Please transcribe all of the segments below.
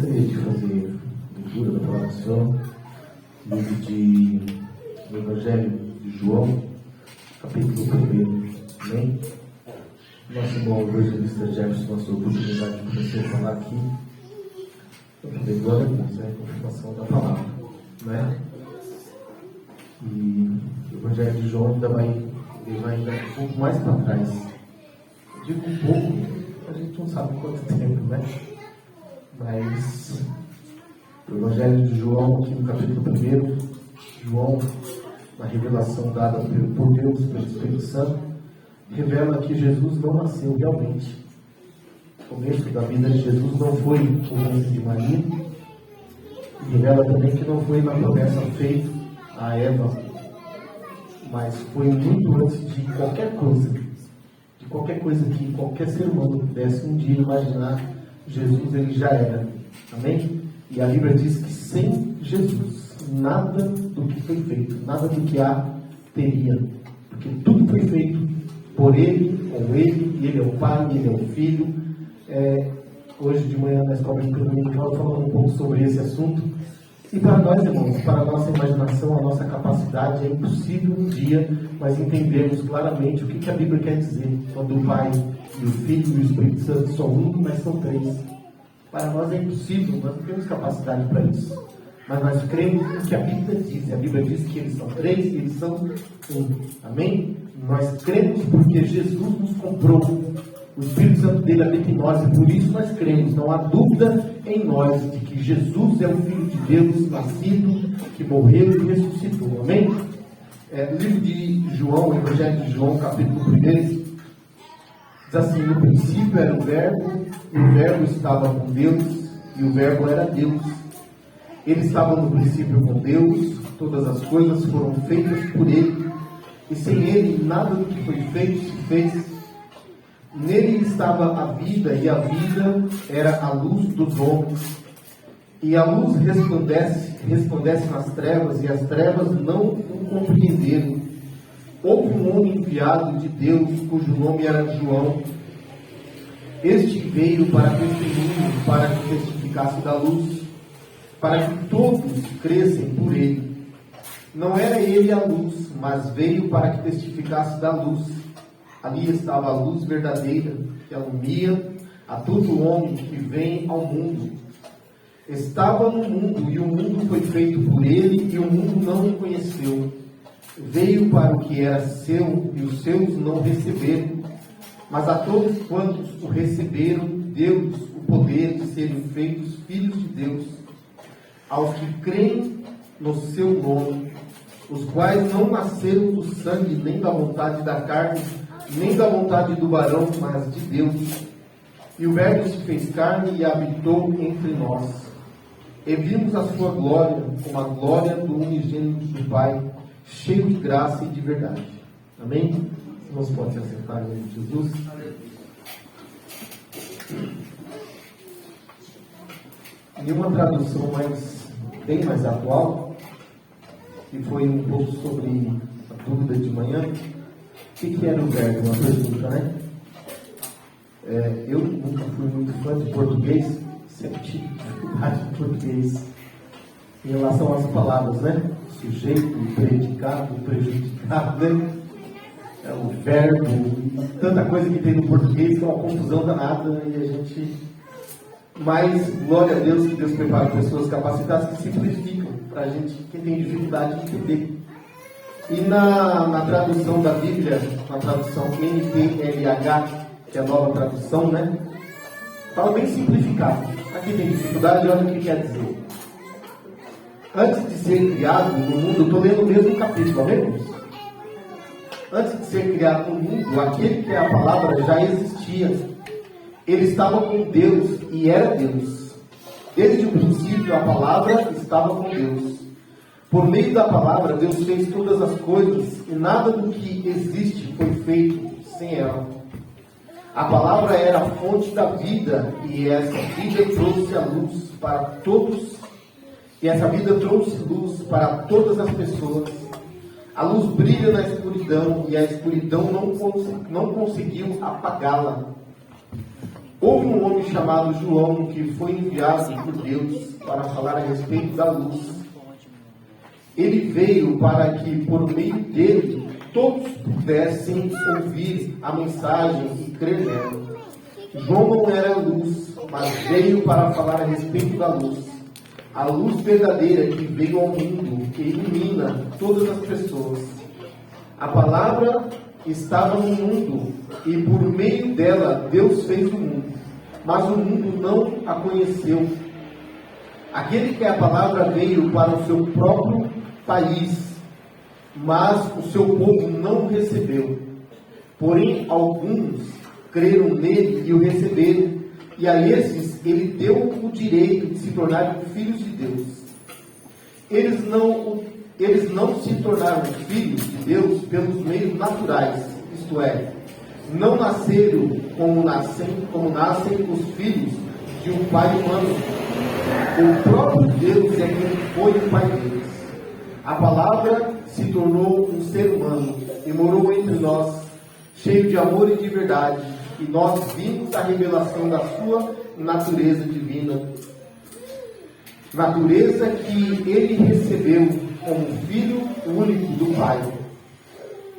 gostaria de fazer leitura da palavra do Senhor, livro do Evangelho de João, capítulo 1. Amém? Nosso irmão evangelista Jefferson, nossa oportunidade de começar a falar aqui. Eu falei, glória a Deus, a confirmação da palavra, né? E o Evangelho de João ainda vai ainda um pouco mais para trás. Eu digo um pouco, a gente não sabe quanto tempo, né? Mas o Evangelho de João, aqui no capítulo 1, João, na revelação dada por Deus, pelo Espírito Santo, revela que Jesus não nasceu realmente. O começo da vida de Jesus não foi o ventre de Maria. E revela também que não foi na promessa feita a Eva, mas foi muito antes de qualquer coisa que qualquer ser humano pudesse um dia imaginar. Jesus, ele já era. Amém? E a Bíblia diz que sem Jesus, nada do que foi feito, nada do que há, teria. Porque tudo foi feito por Ele, com Ele, e Ele é o Pai, Ele é o Filho. Hoje de manhã na escola de dominical falando um pouco sobre esse assunto. E para nós, irmãos, para a nossa imaginação, a nossa capacidade, é impossível um dia nós entendermos claramente o que a Bíblia quer dizer quando o Pai e o Filho e o Espírito Santo são um, mas são três. Para nós é impossível, nós não temos capacidade para isso. Mas nós cremos no que a Bíblia diz. A Bíblia diz que eles são três e eles são um. Amém? Nós cremos porque Jesus nos comprou. O Espírito Santo dele habita em nós e por isso nós cremos. Não há dúvida em nós de que Jesus é o Filho de Deus nascido, que morreu e ressuscitou. Amém? O livro de João, o Evangelho de João, capítulo 1, diz assim: no princípio era o Verbo, e o Verbo estava com Deus, e o Verbo era Deus. Ele estava no princípio com Deus, todas as coisas foram feitas por Ele, e sem Ele nada do que foi feito se fez. Nele estava a vida, e a vida era a luz dos homens. E a luz resplandece nas trevas, e as trevas não o compreenderam. Houve um homem enviado de Deus, cujo nome era João. Este veio para testemunho, para que testificasse da luz, para que todos crescem por ele. Não era ele a luz, mas veio para que testificasse da luz. Ali estava a luz verdadeira, que alumia a todo homem que vem ao mundo. Estava no mundo, e o mundo foi feito por ele, e o mundo não o conheceu. Veio para o que era seu, e os seus não receberam. Mas a todos quantos o receberam, deu-lhes o poder de serem feitos filhos de Deus, aos que creem no seu nome, os quais não nasceram do sangue, nem da vontade da carne, nem da vontade do varão, mas de Deus. E o Verbo se fez carne e habitou entre nós. E vimos a sua glória, como a glória do unigênito do Pai, cheio de graça e de verdade. Amém? Irmãos, pode se assentar em nome de Jesus. Em uma tradução bem mais atual, que foi um pouco sobre a dúvida de manhã, o que era o verbo? Uma pergunta, né? Eu nunca fui muito fã de português, sempre tive dificuldade de português em relação às palavras, né? Sujeito, predicado, prejudicado, né? O verbo, tanta coisa que tem no português que é uma confusão danada e a gente... Mas, glória a Deus que Deus prepara pessoas capacitadas que simplificam para a gente, quem tem dificuldade de entender. E na tradução da Bíblia, na tradução NTLH, que é a nova tradução, né? Fala bem simplificado. Aqui tem dificuldade, olha o que quer dizer. Antes de ser criado no mundo, eu estou lendo o mesmo capítulo, tá vendo? Antes de ser criado no mundo, aquele que é a palavra já existia. Ele estava com Deus e era Deus. Desde o princípio, a palavra estava com Deus. Por meio da palavra, Deus fez todas as coisas e nada do que existe foi feito sem ela. A palavra era a fonte da vida e essa vida trouxe a luz para todos. E essa vida trouxe luz para todas as pessoas. A luz brilha na escuridão e a escuridão não conseguiu apagá-la. Houve um homem chamado João que foi enviado por Deus para falar a respeito da luz. Ele veio para que, por meio dele, todos pudessem ouvir a mensagem e crer nela. João não era luz, mas veio para falar a respeito da luz. A luz verdadeira que veio ao mundo, que ilumina todas as pessoas. A palavra estava no mundo, e por meio dela Deus fez o mundo, mas o mundo não a conheceu. Aquele que a palavra veio para o seu próprio país, mas o seu povo não o recebeu. Porém, alguns creram nele e o receberam, e a esses ele deu o direito de se tornarem filhos de Deus. Eles não se tornaram filhos de Deus pelos meios naturais, isto é, não nasceram como nascem os filhos de um pai humano. O próprio Deus é quem foi o pai deles. A palavra se tornou um ser humano e morou entre nós, cheio de amor e de verdade, e nós vimos a revelação da sua natureza divina, natureza que ele recebeu como filho único do Pai.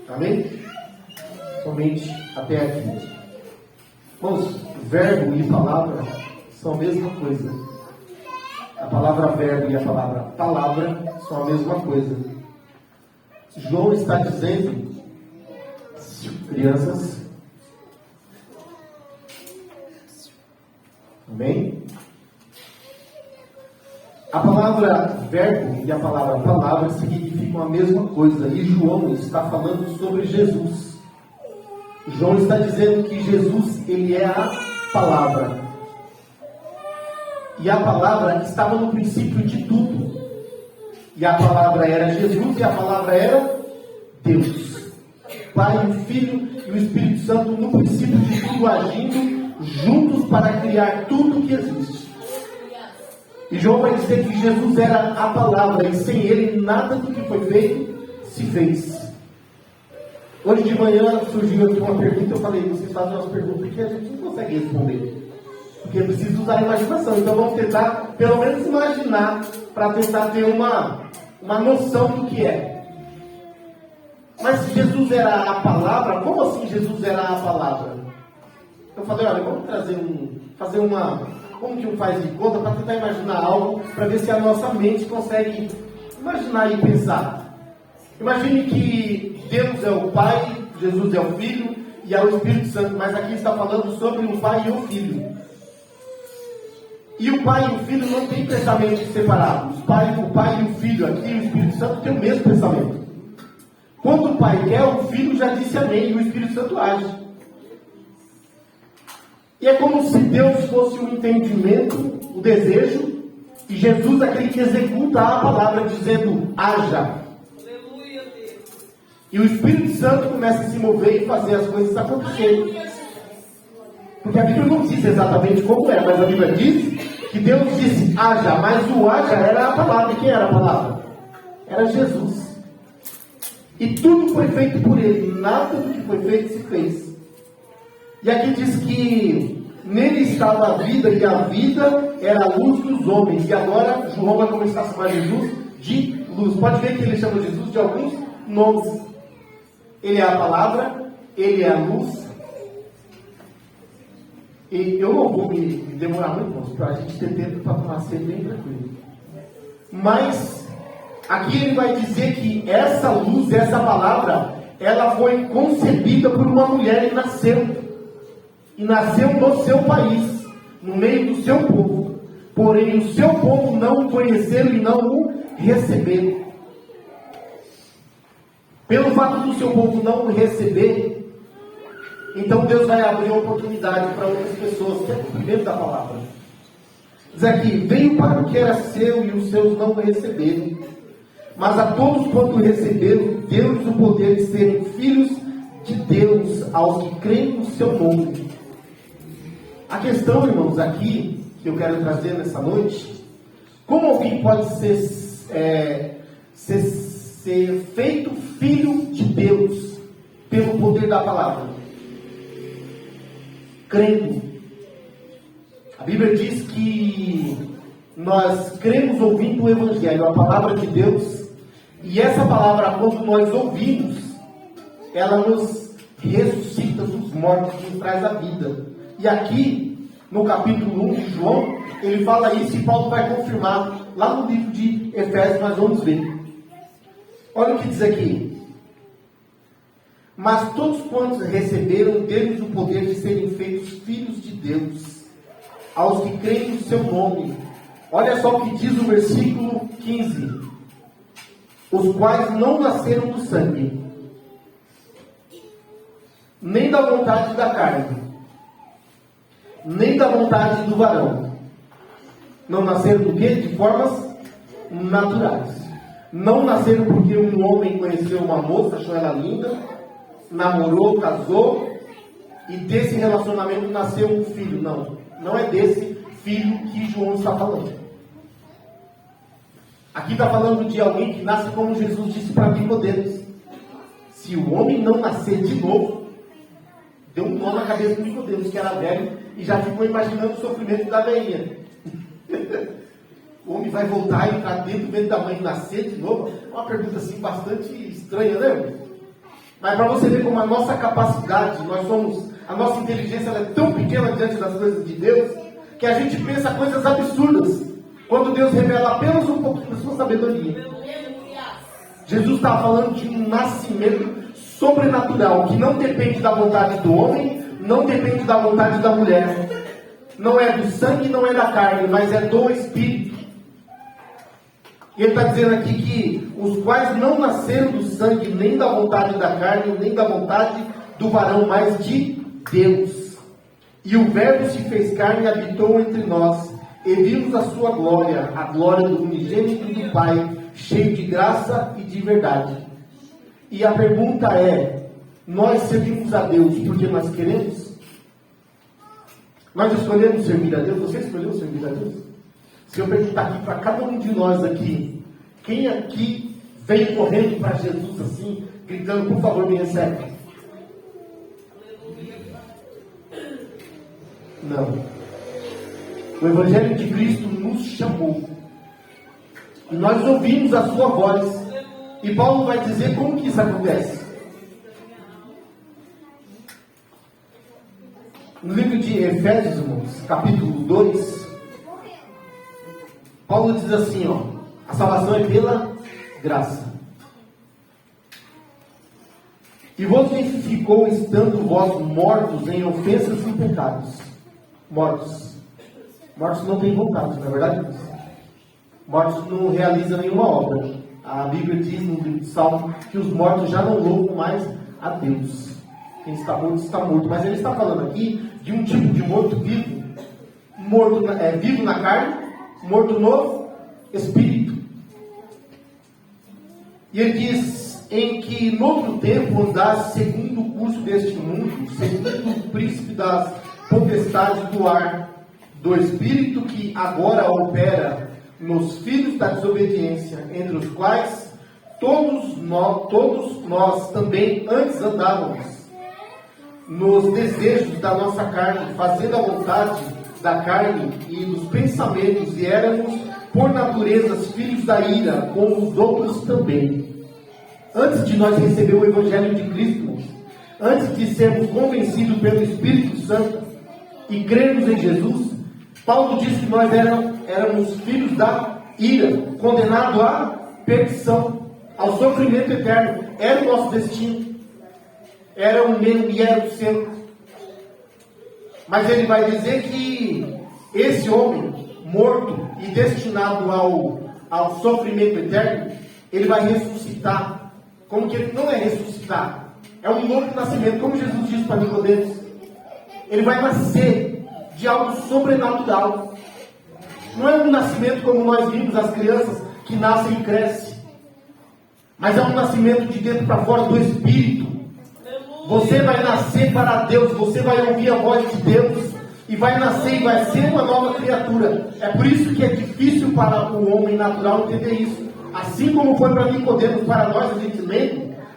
Amém? Somente até aqui. Irmãos, verbo e palavra são a mesma coisa. A palavra verbo e a palavra são a mesma coisa. João está dizendo, crianças, amém? A palavra verbo e a palavra significam a mesma coisa. E João está falando sobre Jesus. João está dizendo que Jesus, ele é a palavra. E a palavra estava no princípio de tudo. E a palavra era Jesus e a palavra era Deus. Pai, o Filho e o Espírito Santo no princípio de tudo agindo juntos para criar tudo que existe. E João vai dizer que Jesus era a palavra e sem ele nada do que foi feito se fez. Hoje de manhã surgiu aqui uma pergunta, eu falei, vocês fazem umas perguntas que a gente não consegue responder. Porque é preciso usar a imaginação. Então vamos tentar, pelo menos imaginar, para tentar ter uma noção do que é. Mas se Jesus era a palavra, como assim Jesus era a palavra? Eu falei, olha, vamos fazer como que um faz de conta para tentar imaginar algo, para ver se a nossa mente consegue imaginar e pensar. Imagine que Deus é o Pai, Jesus é o Filho e é o Espírito Santo, mas aqui está falando sobre o Pai e o Filho. E o Pai e o Filho não têm pensamentos separados. O Pai e o Filho aqui, o Espírito Santo tem o mesmo pensamento. Quando o Pai quer, o Filho já disse amém e o Espírito Santo age. E é como se Deus fosse o entendimento, o desejo, e Jesus aquele que executa a palavra dizendo, haja. Aleluia, Deus. E o Espírito Santo começa a se mover e fazer as coisas acontecerem. Porque a Bíblia não diz exatamente como é, mas a Bíblia diz que Deus disse, haja, mas o haja era a palavra. E quem era a palavra? Era Jesus. E tudo foi feito por ele, nada do que foi feito se fez. E aqui diz que nele estava a vida, e a vida era a luz dos homens. E agora João vai começar a chamar Jesus de luz. Pode ver que ele chama Jesus de alguns nomes. Ele é a palavra, ele é a luz. E eu não vou me demorar muito, para a gente ter tempo para tomar cedo bem tranquilo. Mas aqui ele vai dizer que essa luz, essa palavra, ela foi concebida por uma mulher e nasceu. E nasceu no seu país, no meio do seu povo. Porém, o seu povo não o conheceram e não o receberam. Pelo fato do seu povo não o receber, então Deus vai abrir a oportunidade para outras pessoas, que é o cumprimento da palavra. Diz aqui, veio para o que era seu e os seus não o receberam. Mas a todos quanto receberam, deu-lhes o poder de serem filhos de Deus, aos que creem no seu nome. A questão, irmãos, aqui, que eu quero trazer nessa noite, como alguém pode ser feito filho de Deus, pelo poder da palavra? Crendo. A Bíblia diz que nós cremos ouvindo o Evangelho, a palavra de Deus, e essa palavra, quando nós ouvimos, ela nos ressuscita dos mortos, nos traz a vida. E aqui, no capítulo 1 de João, ele fala isso e Paulo vai confirmar lá no livro de Efésios. Nós vamos ver. Olha o que diz aqui: mas todos quantos receberam deles o poder de serem feitos filhos de Deus, aos que creem no seu nome. Olha só o que diz o versículo 15: os quais não nasceram do sangue, nem da vontade da carne, nem da vontade do varão. Não nasceram do quê? De formas naturais. Não nasceram porque um homem conheceu uma moça, achou ela linda, namorou, casou, e desse relacionamento nasceu um filho. Não, não é desse filho que João está falando. Aqui está falando de alguém que nasce como Jesus disse para Nicodemos: se o homem não nascer de novo, deu um nó na cabeça de Nicodemos, que era velho, e já ficou imaginando o sofrimento da velhinha. O homem vai voltar e entrar dentro do ventre da mãe e nascer de novo? É uma pergunta assim bastante estranha, né? Mas para você ver como a nossa capacidade, a nossa inteligência ela é tão pequena diante das coisas de Deus, que a gente pensa coisas absurdas, quando Deus revela apenas um pouco da sua sabedoria. Jesus está falando de um nascimento sobrenatural, que não depende da vontade do homem, não depende da vontade da mulher. Não é do sangue, não é da carne, mas é do Espírito. E ele está dizendo aqui que os quais não nasceram do sangue, nem da vontade da carne, nem da vontade do varão, mas de Deus. E o Verbo se fez carne e habitou entre nós, e vimos a sua glória, a glória do unigênito do Pai, cheio de graça e de verdade. E a pergunta é: nós servimos a Deus porque nós queremos? Nós escolhemos servir a Deus? Você escolheu servir a Deus? Se eu perguntar aqui para cada um de nós aqui, quem aqui veio correndo para Jesus assim, gritando: por favor, me recebe? Não. O Evangelho de Cristo nos chamou. E nós ouvimos a sua voz. E Paulo vai dizer como que isso acontece. No livro de Efésios, irmãos, capítulo 2, Paulo diz assim, a salvação é pela graça. E vos vivificou estando vós mortos em ofensas e pecados. Mortos. Mortos não têm vontade, não é verdade? Mortos não realizam nenhuma obra. A Bíblia diz no livro de Salmo que os mortos já não louvam mais a Deus. Quem está morto, está morto. Mas ele está falando aqui de um tipo de morto vivo. Vivo na carne, morto no espírito. E ele diz: em que no outro tempo andasse segundo o curso deste mundo, segundo o príncipe das potestades do ar, do espírito que agora opera nos filhos da desobediência, entre os quais todos nós também antes andávamos, nos desejos da nossa carne, fazendo a vontade da carne e dos pensamentos, e éramos por natureza filhos da ira, como os outros também. Antes de nós receber o Evangelho de Cristo, antes de sermos convencidos pelo Espírito Santo e crermos em Jesus, Paulo diz que nós éramos filhos da ira, condenados à perdição, ao sofrimento eterno. Era o nosso destino. Era o meu e era o seu. Mas ele vai dizer que esse homem, morto e destinado ao sofrimento eterno, ele vai ressuscitar. Como que ele não é ressuscitar? É um novo nascimento, como Jesus disse para Nicodemos. Ele vai nascer de algo sobrenatural. Não é um nascimento como nós vimos as crianças que nascem e crescem, mas é um nascimento de dentro para fora do Espírito. Você vai nascer para Deus, você vai ouvir a voz de Deus e vai nascer e vai ser uma nova criatura. É por isso que é difícil para o homem natural entender isso. Assim como foi para Nicodemos, para nós,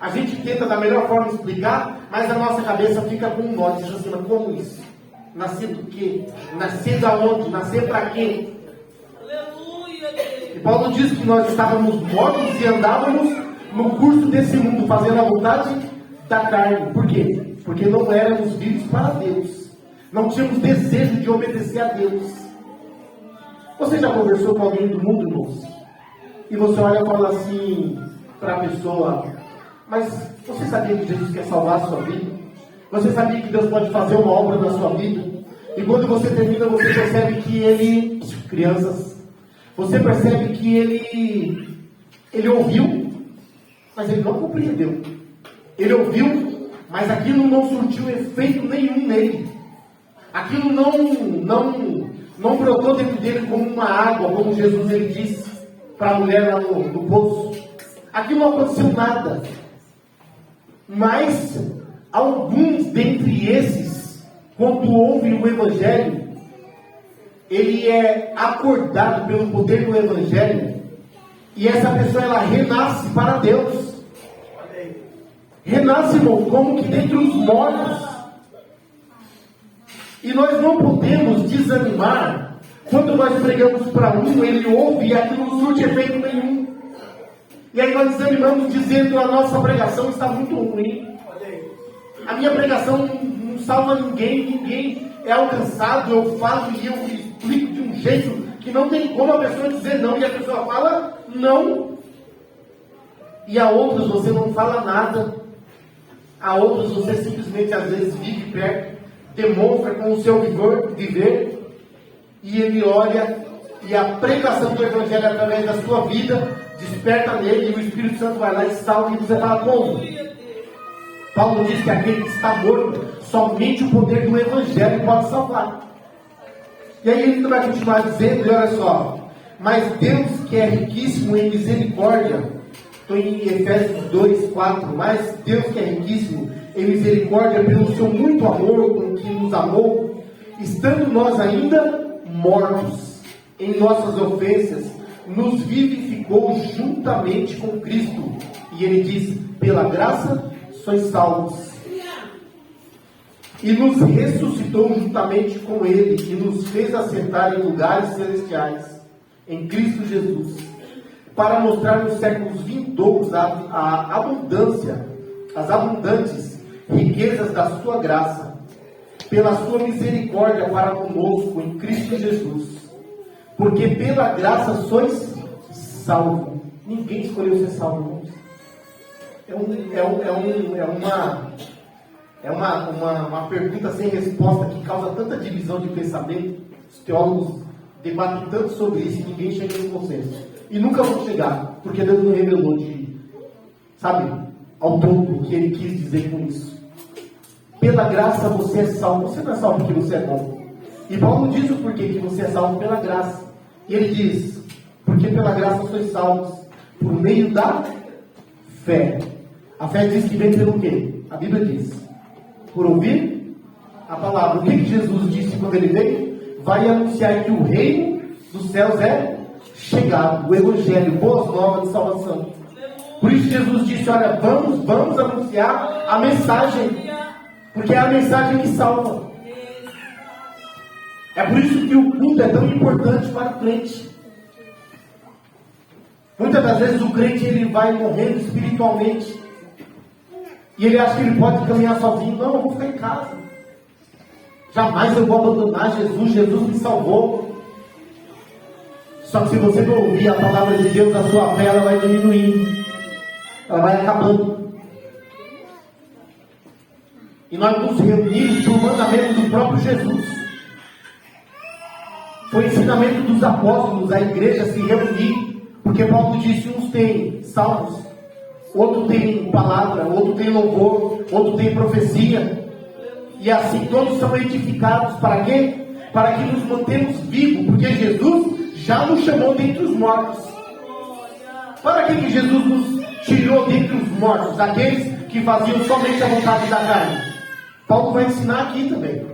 a gente tenta da melhor forma explicar, mas a nossa cabeça fica com um nó, diz assim: como isso? Nascer do quê? Nascer da onde? Nascer para quê? E Paulo diz que nós estávamos mortos e andávamos no curso desse mundo, fazendo a vontade da carne. Por quê? Porque não éramos vivos para Deus. Não tínhamos desejo de obedecer a Deus. Você já conversou com alguém do mundo, irmãos? E você olha e fala assim para a pessoa: mas você sabia que Jesus quer salvar a sua vida? Você sabia que Deus pode fazer uma obra na sua vida? E quando você termina, você percebe que ele... Crianças, você percebe que ele ouviu, mas ele não compreendeu. Ele ouviu, mas aquilo não surtiu efeito nenhum nele. Aquilo não brotou dentro dele como uma água, como Jesus ele disse para a mulher lá no poço. Aquilo não aconteceu nada. Mas alguns dentre esses, quando ouvem o Evangelho, ele é acordado pelo poder do Evangelho, e essa pessoa ela renasce para Deus. Renasce, irmão, como que dentre os mortos. E nós não podemos desanimar quando nós pregamos para um, ele ouve e aquilo não surte efeito nenhum. E aí nós desanimamos dizendo: a nossa pregação está muito ruim. A minha pregação não salva ninguém é alcançado. Eu falo e eu explico de um jeito que não tem como a pessoa dizer não, e a pessoa fala não. E a outros você não fala nada. A outros você simplesmente às vezes vive perto, demonstra com o seu viver, e ele olha, e a pregação do Evangelho através da sua vida desperta nele, e o Espírito Santo vai lá e salva, e você fala: como? Paulo diz que aquele que está morto, somente o poder do Evangelho pode salvar. E aí ele vai continuar dizendo, e olha só: mas Deus, que é riquíssimo em misericórdia, estou em Efésios 2, 4, mas Deus, que é riquíssimo em misericórdia, pelo seu muito amor com que nos amou, estando nós ainda mortos em nossas ofensas, nos vivificou juntamente com Cristo. E ele diz: pela graça sois salvos. E nos ressuscitou juntamente com ele, e nos fez assentar em lugares celestiais, em Cristo Jesus, para mostrar nos séculos vindouros a abundância, as abundantes riquezas da sua graça, pela sua misericórdia para conosco em Cristo Jesus. Porque pela graça sois salvos. Ninguém escolheu ser salvo, uma pergunta sem resposta que causa tanta divisão de pensamento. Os teólogos debatem tanto sobre isso e ninguém chega no consenso. E nunca vão chegar, porque Deus não revelou ao todo o que ele quis dizer com isso. Pela graça você é salvo. Você não é salvo porque você é bom. E Paulo diz o porquê que você é salvo: pela graça. E ele diz: porque pela graça sois salvos, por meio da fé. A fé diz que vem pelo quê? A Bíblia diz: por ouvir a palavra. O que Jesus disse quando ele veio? Vai anunciar que o reino dos céus é chegado. O Evangelho, boas novas de salvação. Por isso Jesus disse: olha, vamos anunciar a mensagem, porque é a mensagem que salva. É por isso que o culto é tão importante para o crente. Muitas das vezes o crente ele vai morrendo espiritualmente, e ele acha que ele pode caminhar sozinho. Não, eu vou ficar em casa. Jamais eu vou abandonar Jesus. Jesus me salvou. Só que se você não ouvir a palavra de Deus, a sua fé ela vai diminuindo, ela vai acabando. E nós nos reunimos por mandamento do próprio Jesus. Foi o ensinamento dos apóstolos, a igreja se reunir, porque Paulo disse: uns têm salmos, outro tem palavra, outro tem louvor, outro tem profecia, e assim todos são edificados. Para quê? Para que nos mantemos vivos, porque Jesus já nos chamou dentre os mortos. Para que Jesus nos tirou dentre os mortos? Aqueles que faziam somente a vontade da carne. Paulo vai ensinar aqui também.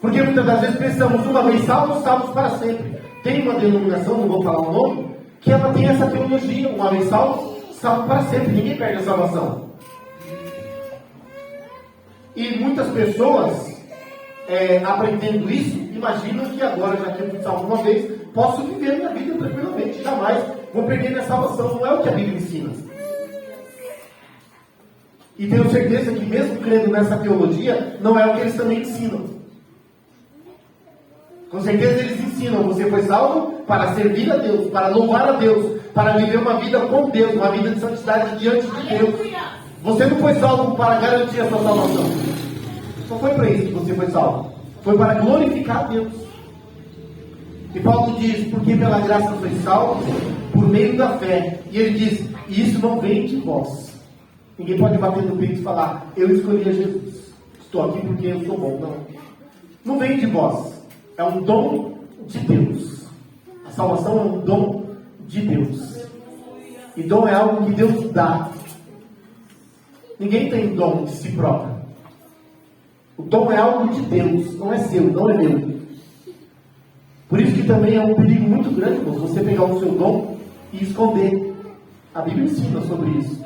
Porque muitas das vezes pensamos: uma vez salvos, salvos para sempre. Tem uma denominação, não vou falar o nome, que ela tem essa teologia: uma vez salvos, salvo para sempre. Ninguém perde a salvação. E muitas pessoas aprendendo isso, imagina que agora, já que eu fui salvo uma vez, posso viver minha vida tranquilamente, jamais vou perder minha salvação. Não é o que a Bíblia ensina. E tenho certeza que mesmo crendo nessa teologia, não é o que eles também ensinam. Com certeza eles ensinam, você foi salvo para servir a Deus, para louvar a Deus, para viver uma vida com Deus, uma vida de santidade diante de Deus. Você não foi salvo para garantir a sua salvação. Não foi para isso que você foi salvo. Foi para glorificar a Deus. E Paulo diz, porque pela graça foi salvo, por meio da fé. E ele diz, e isso não vem de vós. Ninguém pode bater no peito e falar, eu escolhi a Jesus. Estou aqui porque eu sou bom. Não. Não vem de vós. É um dom de Deus. A salvação é um dom de Deus. E dom é algo que Deus dá. Ninguém tem dom de si próprio. O dom é algo de Deus. Não é seu, não é meu. Por isso que também é um perigo muito grande você pegar o seu dom e esconder. A Bíblia ensina sobre isso.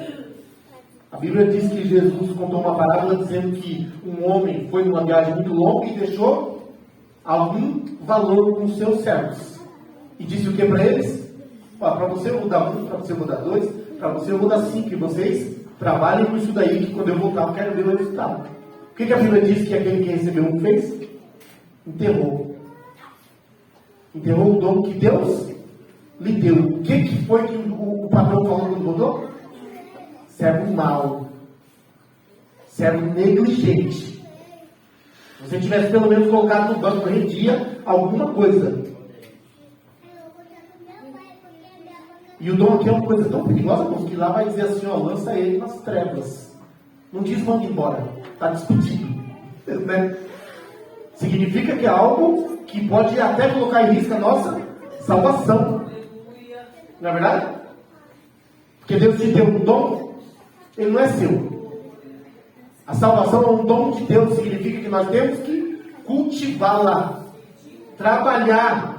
A Bíblia diz que Jesus contou uma parábola dizendo que um homem foi numa viagem muito longa e deixou algum valor com os seus servos. E disse o que para eles? Para você eu vou dar 1, para você eu vou dar 2, para você eu vou dar 5. E vocês trabalhem com isso daí, que quando eu voltar eu quero ver o resultado. O que a Bíblia diz que aquele que recebeu um fez? Enterrou. Enterrou o dom que Deus lhe deu. O que foi que o patrão falou quando voltou? Servo mau. Servo negligente. Se você tivesse pelo menos colocado no banco, rendia alguma coisa. E o dom aqui é uma coisa tão perigosa, porque lá vai dizer assim, lança ele nas trevas. Não diz manda embora, está despedido. Né? Significa que é algo que pode até colocar em risco a nossa salvação. Não é verdade? Porque Deus te deu um dom, ele não é seu. A salvação é um dom de Deus, significa que nós temos que cultivá-la, trabalhar.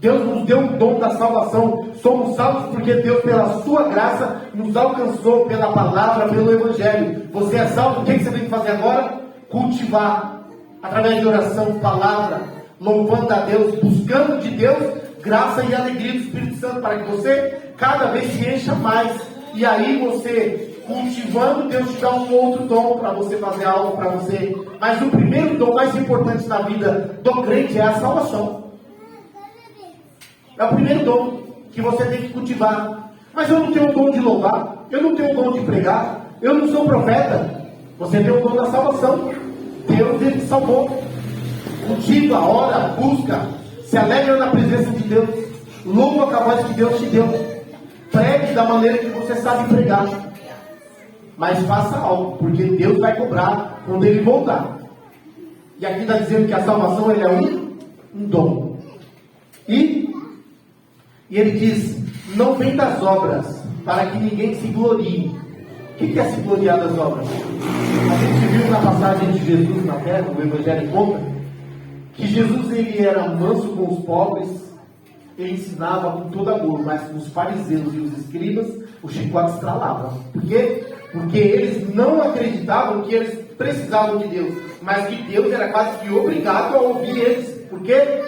Deus nos deu o dom da salvação. Somos salvos porque Deus, pela sua graça, nos alcançou pela palavra, pelo Evangelho. Você é salvo, o que você tem que fazer agora? Cultivar, através de oração, palavra, louvando a Deus, buscando de Deus graça e alegria do Espírito Santo, para que você cada vez se encha mais. E aí você, cultivando, Deus te dá um outro dom para você fazer algo para você. Mas o primeiro dom mais importante na vida do crente é a salvação. É o primeiro dom que você tem que cultivar. Mas eu não tenho o dom de louvar, eu não tenho o dom de pregar, eu não sou profeta. Você tem o dom da salvação. Deus, ele te salvou. Cultiva, ora, busca, se alegra na presença de Deus, louva com a voz que Deus te deu, pregue da maneira que você sabe pregar. Mas faça algo, porque Deus vai cobrar quando Ele voltar. E aqui está dizendo que a salvação ele é um dom. E ele diz, não vem das obras, para que ninguém se glorie. O que é se gloriar das obras? A gente viu na passagem de Jesus na terra, o Evangelho conta, que Jesus ele era manso com os pobres, ele ensinava com todo amor, mas os fariseus e os escribas, o chicote estralava. Por quê? Porque eles não acreditavam que eles precisavam de Deus, mas que Deus era quase que obrigado a ouvir eles. Por quê?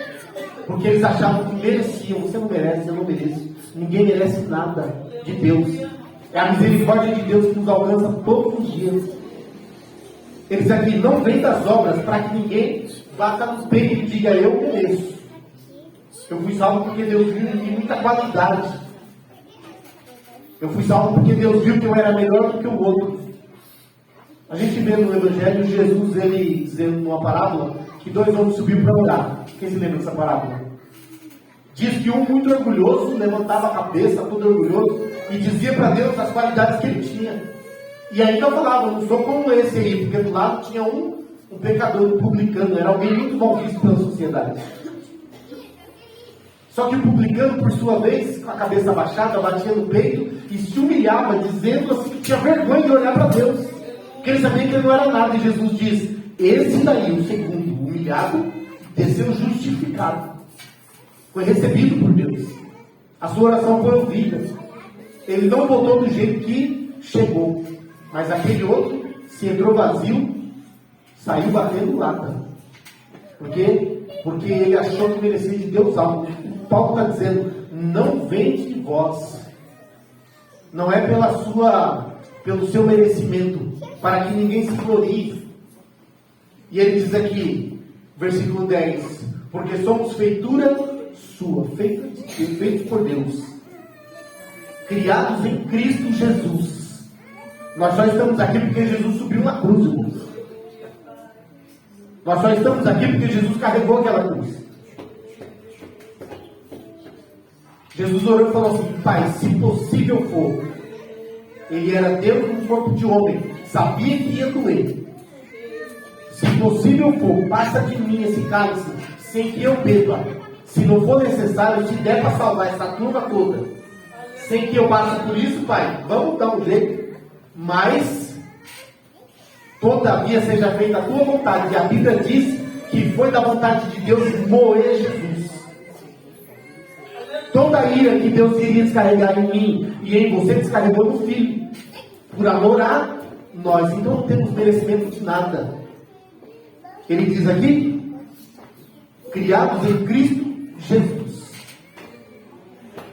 Porque eles achavam que mereciam. Você não merece, eu não mereço. Ninguém merece nada de Deus. É a misericórdia de Deus que nos alcança todos os dias. Eles aqui não vêm das obras para que ninguém bata nos peitos e diga eu mereço. Eu fui salvo porque Deus viu em mim muita qualidade. Eu fui salvo porque Deus viu que eu era melhor do que o outro. A gente vê no Evangelho Jesus ele dizendo numa parábola que 2 homens subiram para orar. Quem se lembra dessa parábola? Diz que um muito orgulhoso levantava a cabeça, todo orgulhoso, e dizia para Deus as qualidades que ele tinha. E ainda falava, não sou como esse aí, porque do lado tinha um pecador, um publicano, era alguém muito mal visto pela sociedade. Só que o publicano, por sua vez, com a cabeça abaixada, batia no peito e se humilhava, dizendo assim que tinha vergonha de olhar para Deus, porque ele sabia que ele não era nada. E Jesus diz, esse daí, o segundo, humilhado, desceu justificado, foi recebido por Deus, a sua oração foi ouvida, ele não voltou do jeito que chegou, mas aquele outro se entrou vazio, saiu batendo lata. Por quê? Porque ele achou que merecia de Deus algo. Paulo está dizendo, não vem de vós. Não é pelo seu merecimento, para que ninguém se glorie. E ele diz aqui, versículo 10, porque somos feitura sua, feitos por Deus, criados em Cristo Jesus. Nós só estamos aqui porque Jesus subiu na cruz, irmãos. Nós só estamos aqui porque Jesus carregou aquela cruz. Jesus orou e falou assim, Pai, se possível for. Ele era Deus no corpo de homem, sabia que ia doer. Se possível for, passa de mim esse cálice, sem que eu beba. Se não for necessário, se der para salvar essa turma toda, sem que eu passe por isso, Pai, vamos dar um jeito. Mas, todavia seja feita a tua vontade. E a Bíblia diz que foi da vontade de Deus moer Jesus. Toda a ira que Deus iria descarregar em mim e em você, descarregou no Filho. Por amor a nós. Então não temos merecimento de nada. Ele diz aqui, criados em Cristo Jesus.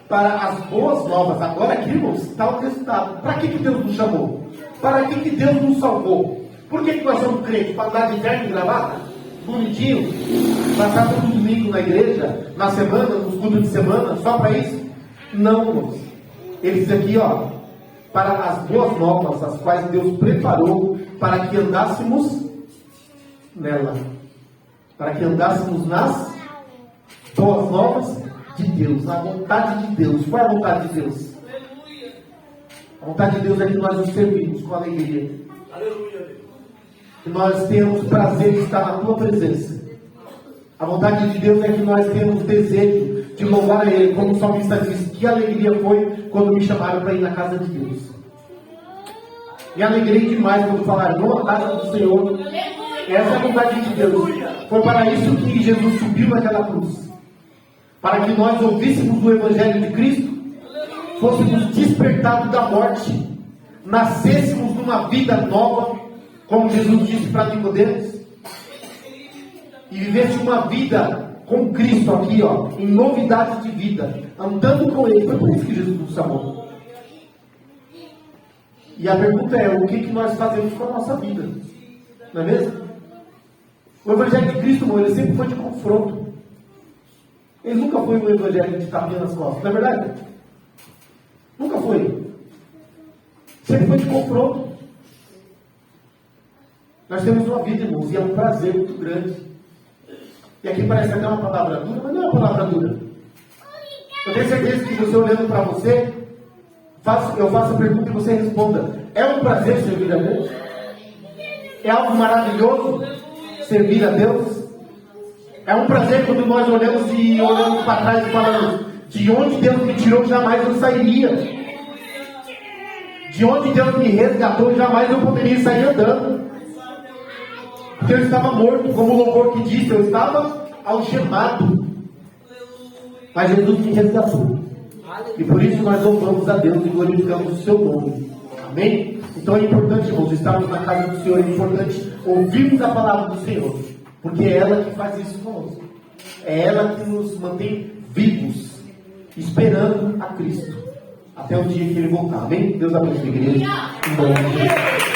Para as boas novas. Agora aqui, irmãos, está o resultado. Para que Deus nos chamou? Para que Deus nos salvou? Por que nós somos crentes? Para andar de terno e gravata? Bonitinho? Passar todo domingo na igreja? Na semana, nos cultos de semana? Só para isso? Não, irmãos. Ele diz aqui, ó. Para as boas novas, as quais Deus preparou para que andássemos nela. Para que andássemos nas boas novas de Deus, na vontade de Deus. Qual é a vontade de Deus? A vontade de Deus é que nós nos servimos com alegria. Que nós temos prazer em estar na tua presença. A vontade de Deus é que nós temos desejo de louvar a Ele, como o salmista diz, que alegria foi quando me chamaram para ir na casa de Deus. Me alegrei demais quando falaram, vamos à casa do Senhor. Essa é a vontade de Deus. Foi para isso que Jesus subiu naquela cruz. Para que nós ouvíssemos o Evangelho de Cristo, fôssemos despertados da morte, nascêssemos numa vida nova, como Jesus disse para Nicodemos, e vivesse uma vida com Cristo aqui, ó, em novidade de vida, andando com Ele. Foi por isso que Jesus nos chamou. E a pergunta é, o que nós fazemos com a nossa vida? Não é mesmo? O Evangelho de Cristo, irmão, ele sempre foi de confronto. Ele nunca foi um evangelho de tapinha nas costas, não é verdade? Nunca foi. Sempre foi de confronto. Nós temos uma vida, irmãos, e é um prazer muito grande. E aqui parece até uma palavra dura, mas não é uma palavra dura. Eu tenho certeza que você olhando para você, eu faço a pergunta e você responda. É um prazer servir a Deus? É algo maravilhoso servir a Deus? É um prazer quando nós olhamos para trás e falamos, de onde Deus me tirou, jamais eu sairia. De onde Deus me resgatou, jamais eu poderia sair andando. Porque eu estava morto, como o louvor que disse, eu estava algemado. Mas Jesus me resgatou. E por isso nós louvamos a Deus e glorificamos o seu nome. Amém? Então é importante, irmãos, estarmos na casa do Senhor. É importante ouvirmos a palavra do Senhor. Porque é ela que faz isso conosco. É ela que nos mantém vivos, esperando a Cristo. Até o dia que Ele voltar. Amém? Deus abençoe a igreja. Em nome de Jesus.